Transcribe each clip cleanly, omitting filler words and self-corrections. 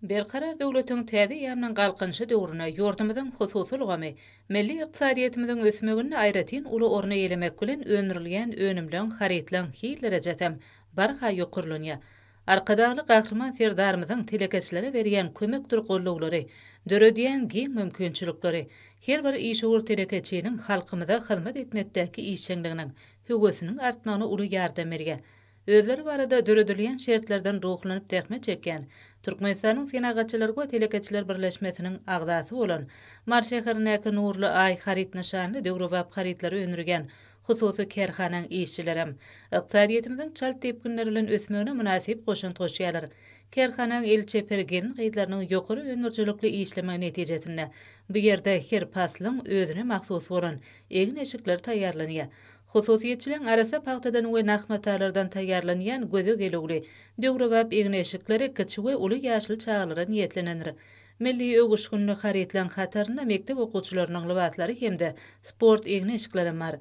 Berkarar döwletiň täze ýamdan galkynşy döwrüne ýurdumyzyň hususy ulgamy, milli ykdysadyýetimiziň ösmegini aýratyn uly orna elemek bilen öňürilýän önümlen haritlaň hil derejetem barha ýokurlanýa. Arkadaly gahrman serdarymyzyň telekeçlere berýän kömekdir gollawlary, döredýän giň mümkinçilikleri, her bir işugur telekeçiniň halkymyza hyzmat etmekdäki işçiliginiň höwesiniň artmagyna uly ýardam berýär. Özleri barada döredilýän şertlerden ruhlanyp tähme çekýän Türkmenistanyň Senagatçylar Telekeçiler Birleşmesiniň agdasy bolan Mar şäherindäki Nurly Ay harit nişanly döwrebap haritlary öňürgen hususy kerhanaň işçilerem ykdysadyýetimiziň çal tepkinleri bilen ösmegine münasip goşun toşýarlar. Kerhanaň elçe pergelin gaýdlarynyň ýokary öňürçilikli işleme netijesinde bu ýerde her paslyň özüne mahsus bolan egin eşikler taýýarlanýar. Hususiýetçileň arasy paxtadan we nahmatalardan taýýarlanýan göze gelegli döwrebap egin eşikleri kiçik we uly ýaşyl çağlara niýetlenendir. Milli öwüşgünlük haritlaň hataryna mekdep okuwçylarynyň libaslary hemde sport egin eşikleri bar.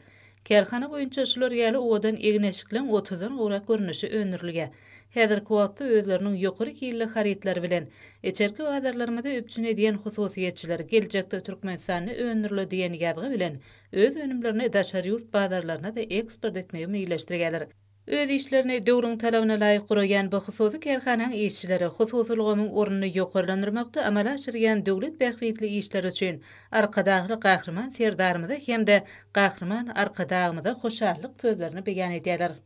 Kerhana boýunça şular ýaly owadan egin eşikleň 30-dan gorak görnüşi öňürilýär. Häzirki wagtda özleriniň ýokary killi haritleri bilen içerki wagtlarymyzda öpçün edýän hususiýetçiler geljekde Türkmenistany öňürli diýen ýazgy bilen öz önümlerini daşary ýurt bazarlaryna da eksport etmegi meýilleşdirýärler. Öz işlerini döwrüň talabyna laýyk guraýan bu hususy kerhanaň işçileri hususy ulgamyň ornuny ýokarlandyrmakda amal aşyrýan döwlet bähwitli işleri üçin arkadagly gahrman serdarymyza hemde gahrman arkadagymyza hoşallyk sözlerini beýan edýärler.